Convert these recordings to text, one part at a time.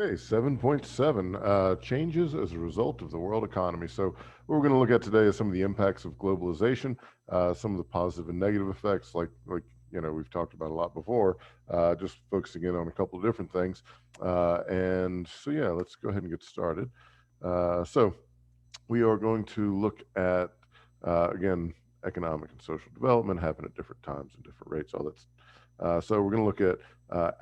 Okay, 7.7 changes as a result of the world economy. So, what we're going to look at today is some of the impacts of globalization, some of the positive and negative effects, like we've talked about a lot before. Just focusing in on a couple of different things. And so, let's go ahead and get started. So, we are going to look at again economic and social development happen at different times and different rates. All that's so we're going to look at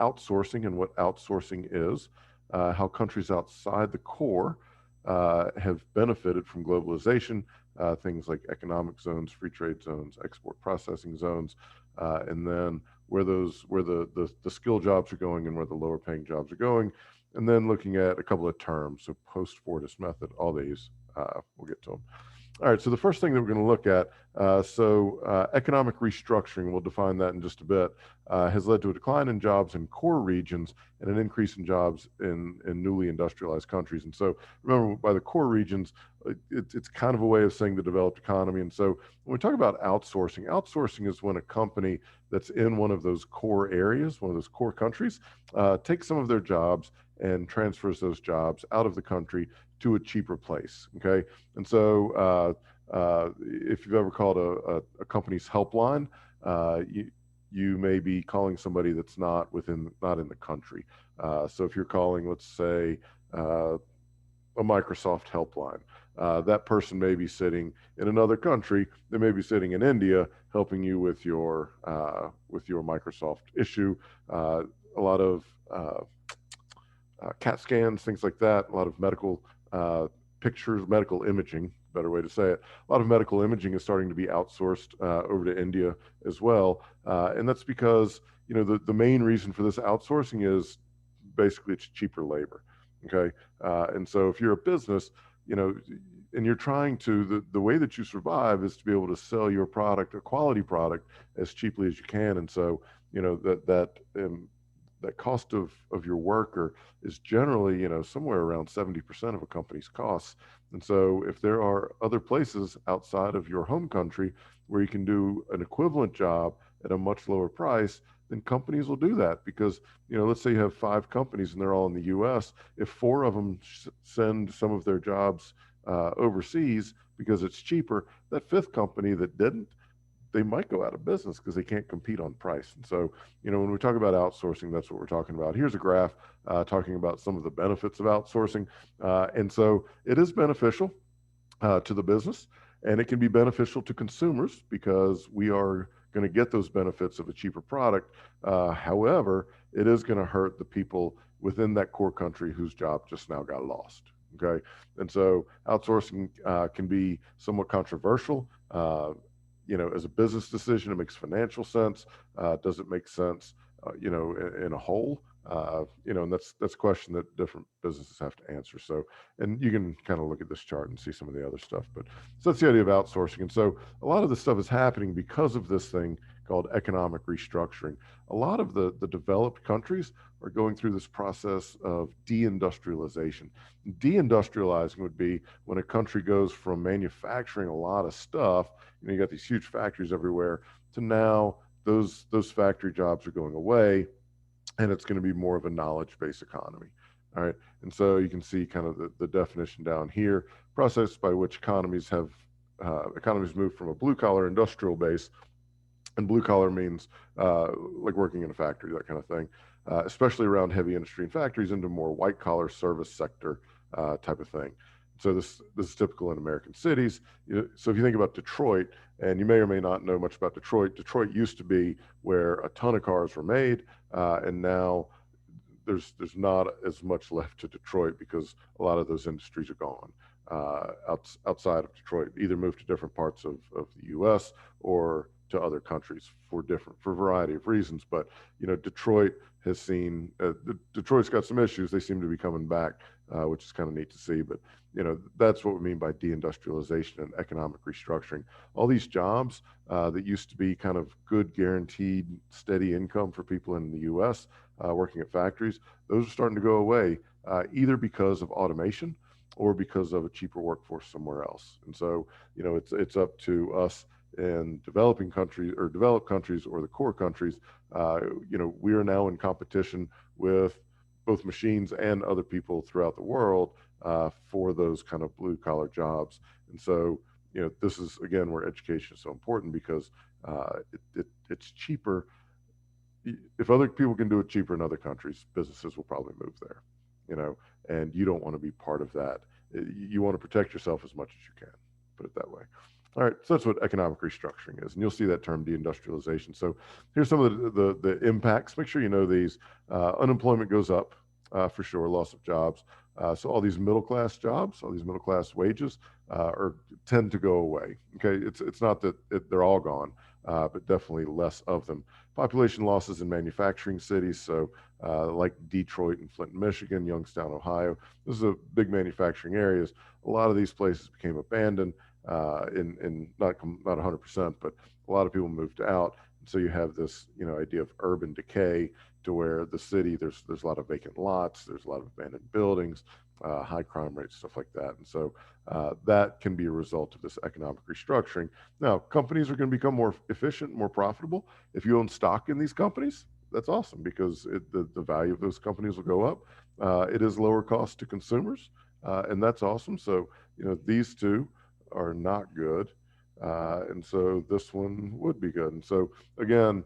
outsourcing and what outsourcing is, how countries outside the core have benefited from globalization, things like economic zones, free trade zones, export processing zones, and then where the skill jobs are going and where the lower paying jobs are going, and then looking at a couple of terms. So post Fortis method, all these we'll get to them. All right, so the first thing that we're going to look at, economic restructuring, we'll define that in just a bit, has led to a decline in jobs in core regions and an increase in jobs in newly industrialized countries. And so remember, by the core regions, it's kind of a way of saying the developed economy. And so when we talk about outsourcing, outsourcing is when a company that's in one of those core areas, one of those core countries, takes some of their jobs and transfers those jobs out of the country to a cheaper place. Okay, and so if you've ever called a company's helpline, you may be calling somebody that's not in the country. So if you're calling, let's say, a Microsoft helpline, that person may be sitting in another country. They may be sitting in India, helping you with your Microsoft issue. A lot of CAT scans, things like that. A lot of medical pictures, medical imaging, better way to say it. A lot of medical imaging is starting to be outsourced over to India as well, and that's because the main reason for this outsourcing is basically it's cheaper labor. Okay, and so if you're a business, you know, and you're trying to the way that you survive is to be able to sell your product, a quality product, as cheaply as you can, and so that cost of your worker is generally somewhere around 70% of a company's costs. And so if there are other places outside of your home country where you can do an equivalent job at a much lower price, then companies will do that because let's say you have 5 companies and they're all in the US. If 4 of them send some of their jobs overseas because it's cheaper, that fifth company that didn't, they might go out of business because they can't compete on price. And so, when we talk about outsourcing, that's what we're talking about. Here's a graph talking about some of the benefits of outsourcing. And so it is beneficial to the business, and it can be beneficial to consumers because we are going to get those benefits of a cheaper product. However, it is going to hurt the people within that core country whose job just now got lost. Okay. And so outsourcing can be somewhat controversial. As a business decision, it makes financial sense. Does it make sense, in a whole? And that's a question that different businesses have to answer. So, and you can kind of look at this chart and see some of the other stuff. But so that's the idea of outsourcing. And so a lot of this stuff is happening because of this thing called economic restructuring. A lot of the developed countries are going through this process of deindustrialization. Deindustrializing would be when a country goes from manufacturing a lot of stuff, you got these huge factories everywhere, to now those factory jobs are going away, and it's going to be more of a knowledge-based economy. All right, and so you can see kind of the definition down here: process by which economies move from a blue-collar industrial base, and blue collar means like working in a factory, that kind of thing, especially around heavy industry and factories, into more white collar service sector type of thing. So this is typical in American cities. So if you think about Detroit, and you may or may not know much about Detroit, Detroit used to be where a ton of cars were made, and now there's not as much left to Detroit because a lot of those industries are gone. Outside of Detroit, either moved to different parts of the U.S. or to other countries for a variety of reasons. But Detroit has seen Detroit's got some issues. They seem to be coming back, which is kind of neat to see. But that's what we mean by deindustrialization and economic restructuring. All these jobs that used to be kind of good, guaranteed, steady income for people in the U.S. Working at factories, those are starting to go away, either because of automation or because of a cheaper workforce somewhere else. And so, it's up to us in developing countries or developed countries or the core countries. We are now in competition with both machines and other people throughout the world for those kind of blue collar jobs. And so, this is again where education is so important because it's cheaper. If other people can do it cheaper in other countries, businesses will probably move there, you know, and you don't want to be part of that. You want to protect yourself as much as you can, put it that way. All right, so that's what economic restructuring is, and you'll see that term deindustrialization. So here's some of the impacts. Make sure you know these. Unemployment goes up for sure, loss of jobs. So all these middle class jobs, all these middle class wages, tend to go away. Okay, it's not that they're all gone, but definitely less of them. Population losses in manufacturing cities, so like Detroit and Flint, Michigan, Youngstown, Ohio. This is a big manufacturing areas. A lot of these places became abandoned in not 100%, but a lot of people moved out. And so you have this idea of urban decay, to where the city there's a lot of vacant lots, there's a lot of abandoned buildings, high crime rates, stuff like that. And so that can be a result of this economic restructuring. Now, companies are going to become more efficient, more profitable. If you own stock in these companies, that's awesome because the value of those companies will go up. It is lower cost to consumers, and that's awesome. So, these two are not good. And so this one would be good. And so, again,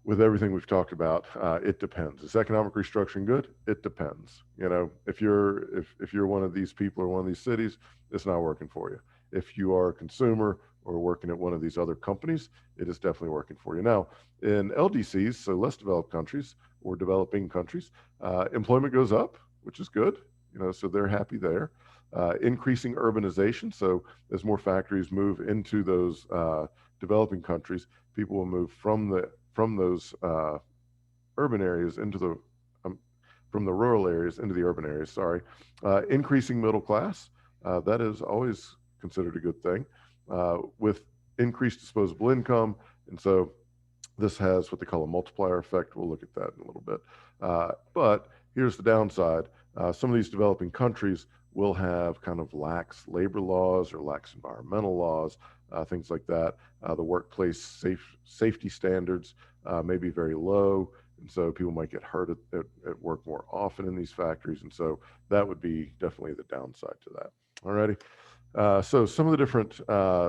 with everything we've talked about, it depends. Is economic restructuring good? It depends. If you're one of these people or one of these cities, it's not working for you. If you are a consumer or working at one of these other companies, it is definitely working for you. Now, in LDCs, so less developed countries or developing countries, employment goes up, which is good. So they're happy there. Increasing urbanization, so as more factories move into those developing countries, people will move from those urban areas into the from the rural areas into the urban areas. Sorry, increasing middle class. That is always considered a good thing with increased disposable income, and so this has what they call a multiplier effect. We'll look at that in a little bit. But here's the downside. Some of these developing countries will have kind of lax labor laws or lax environmental laws, things like that. The workplace safety standards may be very low, and so people might get hurt at work more often in these factories, and so that would be definitely the downside to that. Alrighty. So some of the different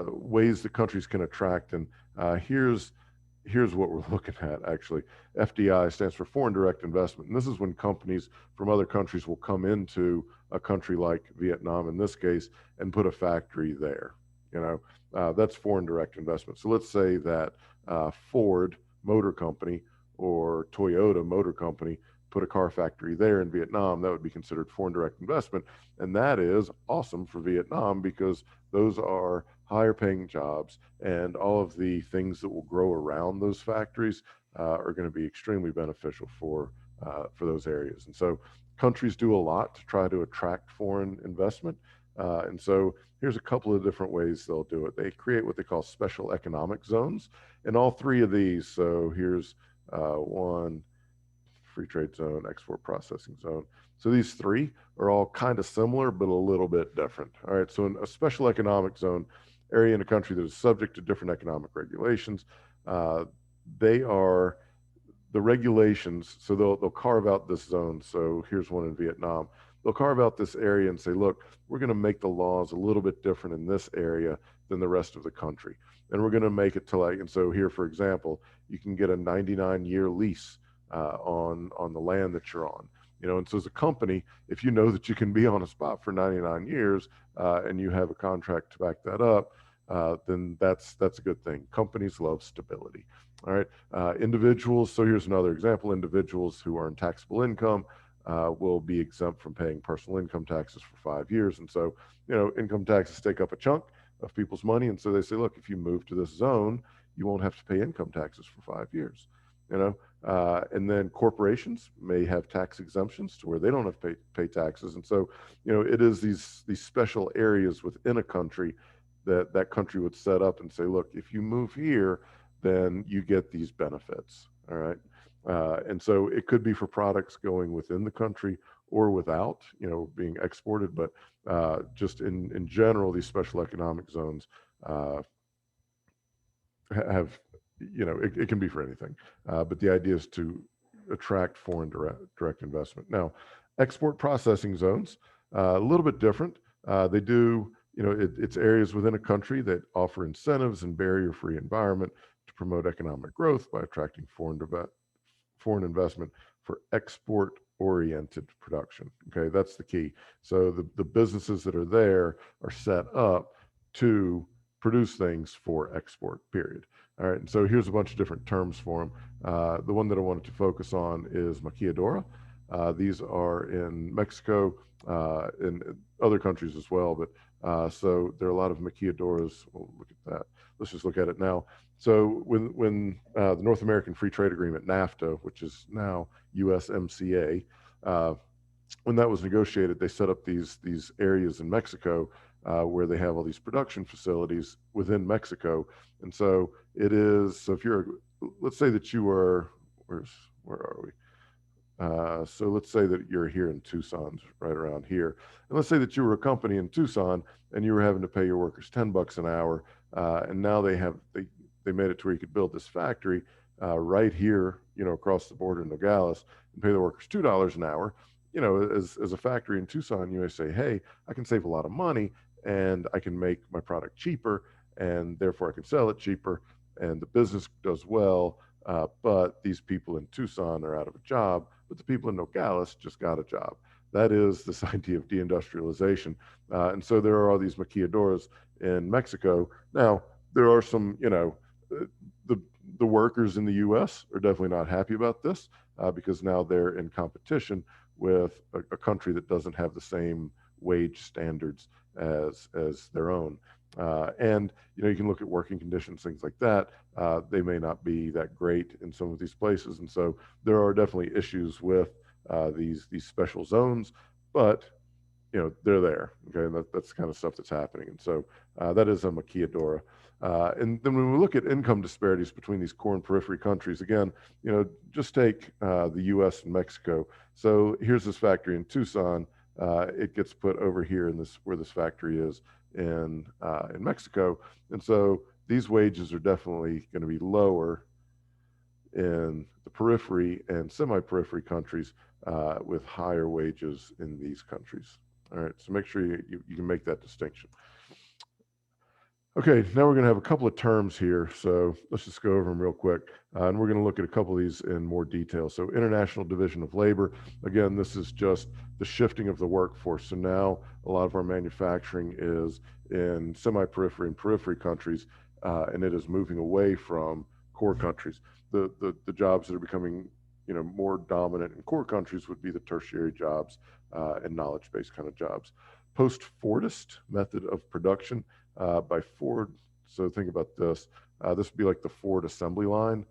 ways that countries can attract, and here's what we're looking at actually. FDI stands for foreign direct investment. And this is when companies from other countries will come into a country like Vietnam in this case and put a factory there. That's foreign direct investment. So let's say that Ford Motor Company or Toyota Motor Company put a car factory there in Vietnam. That would be considered foreign direct investment. And that is awesome for Vietnam because those are higher paying jobs, and all of the things that will grow around those factories are going to be extremely beneficial for those areas. And so countries do a lot to try to attract foreign investment. And so here's a couple of different ways they'll do it. They create what they call special economic zones. And all three of these, so here's one, free trade zone, export processing zone. So these three are all kind of similar, but a little bit different. All right, so in a special economic zone, area in a country that is subject to different economic regulations, they are the regulations. So they'll carve out this zone. So here's one in Vietnam. They'll carve out this area and say, look, we're going to make the laws a little bit different in this area than the rest of the country. And we're going to make it to and so here, for example, you can get a 99-year lease on the land that you're on. And so as a company, if you know that you can be on a spot for 99 years and you have a contract to back that up, then that's a good thing. Companies love stability. All right. Individuals. So here's another example. Individuals who earn taxable income will be exempt from paying personal income taxes for 5 years. And so, income taxes take up a chunk of people's money. And so they say, look, if you move to this zone, you won't have to pay income taxes for 5 years. And then corporations may have tax exemptions to where they don't have to pay taxes. And so, it is these special areas within a country that country would set up and say, look, if you move here, then you get these benefits. All right. And so it could be for products going within the country or without, being exported. But just in general, these special economic zones have, it can be for anything. But the idea is to attract foreign direct investment. Now, export processing zones, a little bit different. They do, it's areas within a country that offer incentives and barrier-free environment to promote economic growth by attracting foreign investment for export-oriented production. Okay, that's the key. So the businesses that are there are set up to produce things for export, period. All right, and so here's a bunch of different terms for them. The one that I wanted to focus on is maquiladora. These are in Mexico, in other countries as well, but so there are a lot of maquiladoras. We'll look at that. Let's just look at it now. So when the North American Free Trade Agreement, NAFTA, which is now USMCA, when that was negotiated, they set up these areas in Mexico where they have all these production facilities within Mexico, and so it is. So if let's say that you are, where are we? So let's say that you're here in Tucson, right around here. And let's say that you were a company in Tucson and you were having to pay your workers $10 an hour. And now they made it to where you could build this factory right here, across the border in Nogales and pay the workers $2 an hour. As a factory in Tucson, you may say, hey, I can save a lot of money and I can make my product cheaper and therefore I can sell it cheaper and the business does well. But these people in Tucson are out of a job, but the people in Nogales just got a job. That is this idea of deindustrialization. And so there are all these maquiladoras in Mexico. Now, there are some, the workers in the U.S. are definitely not happy about this because now they're in competition with a country that doesn't have the same wage standards as their own. And you can look at working conditions, things like that. They may not be that great in some of these places, and so there are definitely issues with these special zones. But they're there. Okay, and that's the kind of stuff that's happening, and so that is a maquiladora. And then when we look at income disparities between these core and periphery countries, again, just take the U.S. and Mexico. So here's this factory in Tucson. It gets put over here in where this factory is in Mexico, and so these wages are definitely going to be lower in the periphery and semi-periphery countries with higher wages in these countries. All right, so make sure you can make that distinction. Okay, now we're going to have a couple of terms here, so let's just go over them real quick. And we're going to look at a couple of these in more detail. So International Division of Labor, again, this is just the shifting of the workforce. So now a lot of our manufacturing is in semi-periphery and periphery countries, and it is moving away from core countries. The jobs that are becoming more dominant in core countries would be the tertiary jobs and knowledge-based kind of jobs. Post-Fordist method of production by Ford. So think about this. This would be like the Ford assembly line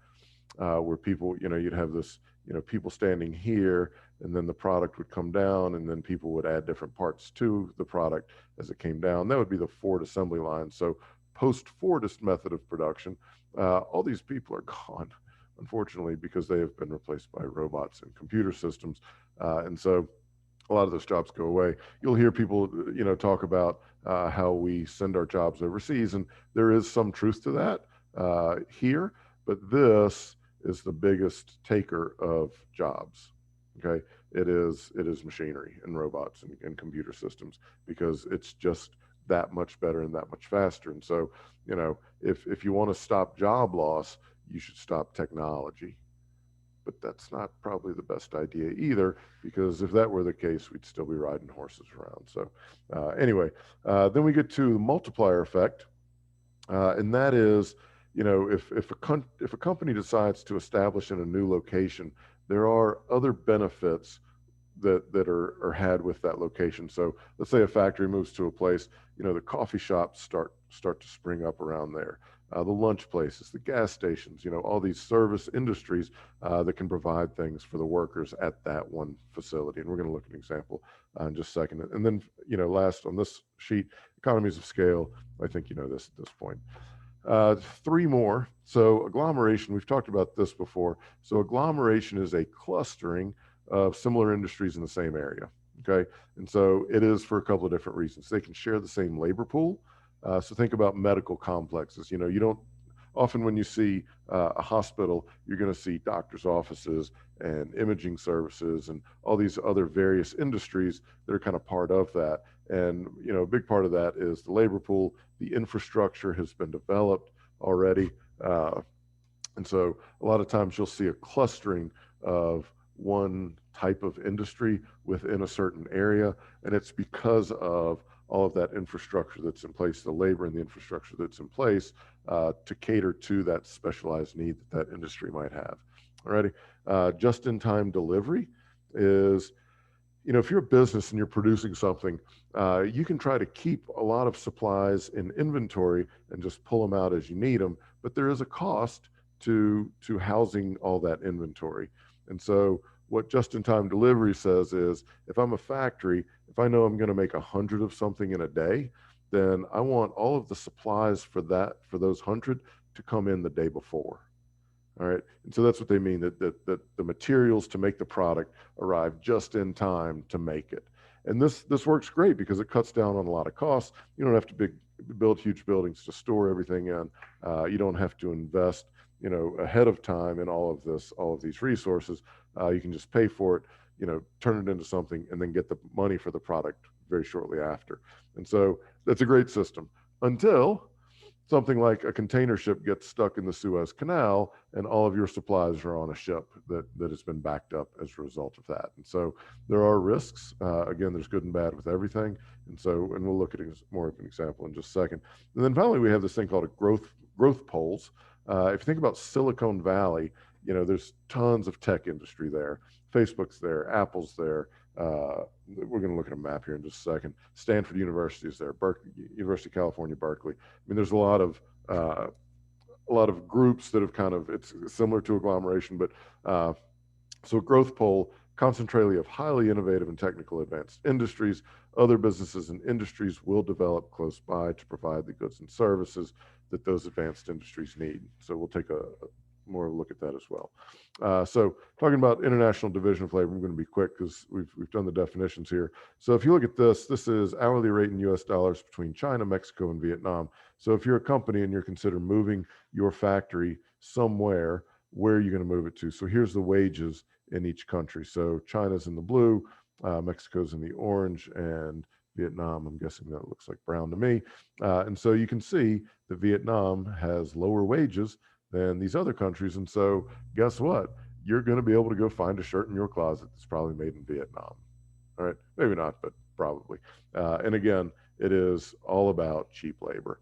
where people, you'd have this, people standing here and then the product would come down and then people would add different parts to the product as it came down. That would be the Ford assembly line. So post-Fordist method of production, all these people are gone, unfortunately, because they have been replaced by robots and computer systems. And so a lot of those jobs go away. You'll hear people, talk about how we send our jobs overseas, and there is some truth to that here, but this is the biggest taker of jobs. Okay, it is machinery and robots and computer systems because it's just that much better and that much faster. And so, if you want to stop job loss, you should stop technology. But that's not probably the best idea either, because if that were the case, we'd still be riding horses around. So anyway, then we get to the multiplier effect, and that is, if a company decides to establish in a new location, there are other benefits that are had with that location. So let's say a factory moves to a place, the coffee shops start to spring up around there. The lunch places, the gas stations, all these service industries that can provide things for the workers at that one facility. And we're going to look at an example in just a second. And then, last on this sheet, economies of scale. I think you know this at this point. Three more. So agglomeration, we've talked about this before. So agglomeration is a clustering of similar industries in the same area. Okay. And so it is for a couple of different reasons. They can share the same labor pool. So think about medical complexes. often when you see a hospital, you're going to see doctors' offices and imaging services and all these other various industries that are kind of part of that. And a big part of that is the labor pool. The infrastructure has been developed already. Uh, and so a lot of times you'll see a clustering of one type of industry within a certain area. And it's because of all of that infrastructure that's in place, the labor and the infrastructure that's in place to cater to that specialized need that that industry might have. Alrighty. Just in time delivery is, if you're a business and you're producing something, you can try to keep a lot of supplies in inventory and just pull them out as you need them, but there is a cost to housing all that inventory. And so what just-in-time delivery says is, if I'm a factory, if I know I'm going to make 100 of something in a day, then I want all of the supplies for those 100 to come in the day before. All right. And so that's what they mean, that the materials to make the product arrive just in time to make it. And this works great because it cuts down on a lot of costs. You don't have to build huge buildings to store everything in. You don't have to invest, ahead of time in all of these resources. You can just pay for it, turn it into something, and then get the money for the product very shortly after. And so that's a great system until something like a container ship gets stuck in the Suez Canal and all of your supplies are on a ship that has been backed up as a result of that. And so there are risks. Again, there's good and bad with everything. And we'll look at more of an example in just a second. And then finally, we have this thing called a growth poles. If you think about Silicon Valley, there's tons of tech industry there. Facebook's there, Apple's there. We're going to look at a map here in just a second. Stanford University is there. University of California, Berkeley. I mean, there's a lot of groups that have it's similar to agglomeration, but so growth pole, concentrated of highly innovative and technical advanced industries. Other businesses and industries will develop close by to provide the goods and services that those advanced industries need. So we'll take a more of a look at that as well. So talking about International Division of Labor, I'm going to be quick because we've done the definitions here. So if you look at this is hourly rate in US dollars between China, Mexico, and Vietnam. So if you're a company and you're considering moving your factory somewhere, where are you going to move it to? So here's the wages in each country. So China's in the blue, Mexico's in the orange, and Vietnam, I'm guessing that looks like brown to me. And so you can see that Vietnam has lower wages than these other countries. And so guess what? You're going to be able to go find a shirt in your closet that's probably made in Vietnam. All right. Maybe not, but probably. And again, it is all about cheap labor,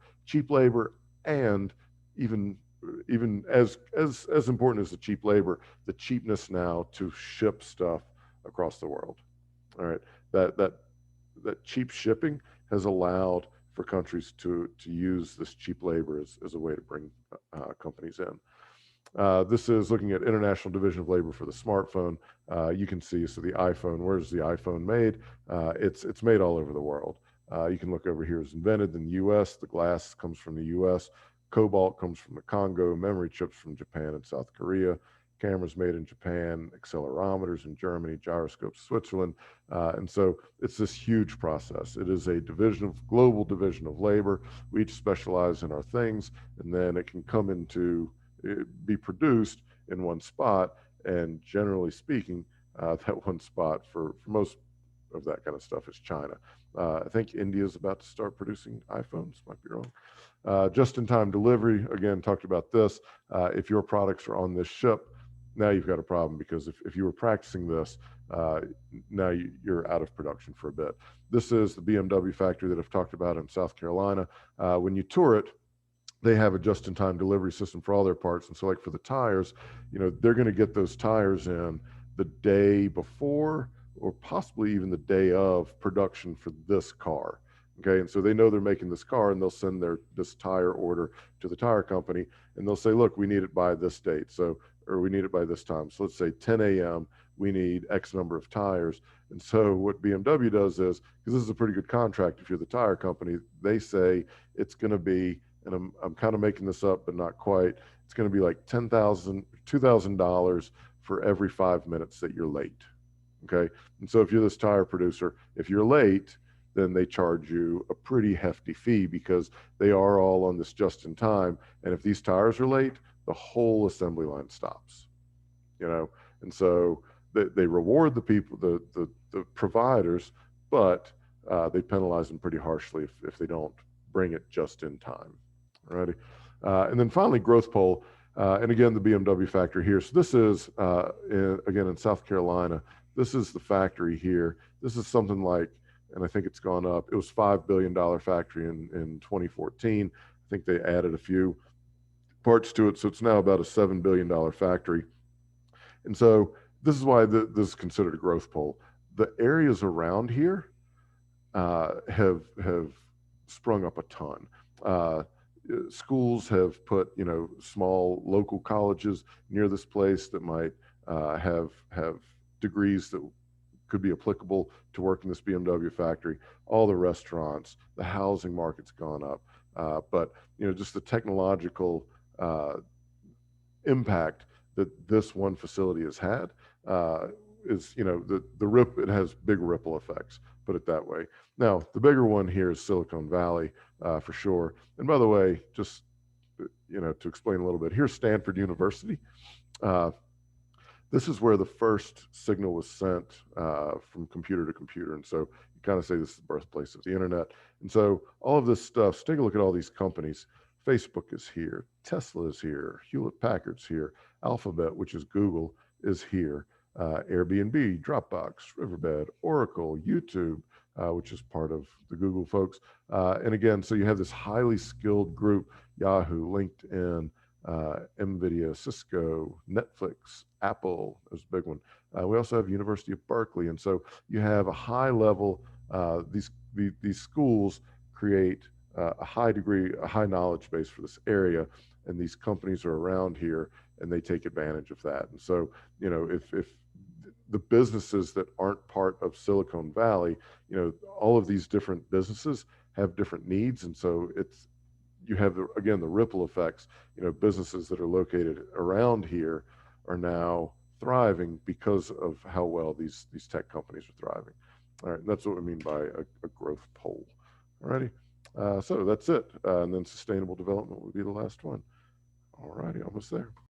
and even as important as the cheap labor, the cheapness now to ship stuff across the world. All right. That cheap shipping has allowed for countries to use this cheap labor as a way to bring companies in. This is looking at International Division of Labor for the smartphone. You can see, so the iPhone, where's the iPhone made? It's made all over the world. You can look over here, it's invented in the US. The glass comes from the US. Cobalt comes from the Congo. Memory chips from Japan and South Korea. Cameras made in Japan, accelerometers in Germany, gyroscopes, Switzerland. And so it's this huge process. It is a global division of labor. We each specialize in our things, and then it can come be produced in one spot. And generally speaking, that one spot for most of that kind of stuff is China. I think India is about to start producing iPhones, might be wrong. Just-in-time delivery, again, talked about this. If your products are on this ship, now you've got a problem, because if you were practicing this, now you're out of production for a bit. This is the BMW factory that I've talked about in South Carolina. When you tour it, they have a just-in-time delivery system for all their parts. And so like for the tires, they're going to get those tires in the day before or possibly even the day of production for this car. Okay, and so they know they're making this car, and they'll send this tire order to the tire company, and they'll say, look, we need it by this date. Or we need it by this time. So let's say 10 a.m., we need X number of tires. And so what BMW does is, because this is a pretty good contract if you're the tire company, they say it's going to be, and I'm kind of making this up, but not quite, it's going to be like $2,000 for every 5 minutes that you're late. Okay. And so if you're this tire producer, if you're late, then they charge you a pretty hefty fee because they are all on this just in time. And if these tires are late, the whole assembly line stops, you know. And so they reward the people, the providers, but they penalize them pretty harshly if they don't bring it just in time. Alrighty. And then finally, growth pole. And again, the BMW factory here. So this is, again, in South Carolina. This is the factory here. This is something like, and I think it's gone up. It was $5 billion factory in 2014. I think they added a few parts to it. So it's now about a $7 billion factory. And so this is why this is considered a growth pole. The areas around here have sprung up a ton. Schools have put, you know, small local colleges near this place that might have degrees that could be applicable to work in this BMW factory. All the restaurants, the housing market's gone up, but you know, just the technological impact that this one facility has had is, you know, it has big ripple effects, put it that way. Now, the bigger one here is Silicon Valley, for sure. And by the way, just, you know, to explain a little bit, here's Stanford University. This is where the first signal was sent from computer to computer. And so you kind of say this is the birthplace of the internet. And so all of this stuff, so take a look at all these companies. Facebook is here, Tesla is here, Hewlett Packard's here, Alphabet, which is Google, is here, Airbnb, Dropbox, Riverbed, Oracle, YouTube, which is part of the Google folks. And again, so you have this highly skilled group, Yahoo, LinkedIn, NVIDIA, Cisco, Netflix, Apple is a big one. We also have University of Berkeley. And so you have a high level, these schools create a high degree, a high knowledge base for this area. And these companies are around here and they take advantage of that. And so, you know, if the businesses that aren't part of Silicon Valley, you know, all of these different businesses have different needs. And so you have again the ripple effects. You know, businesses that are located around here are now thriving because of how well these tech companies are thriving. All right, and that's what we mean by a growth pole. All righty, so that's it. And then sustainable development would be the last one. All righty, almost there.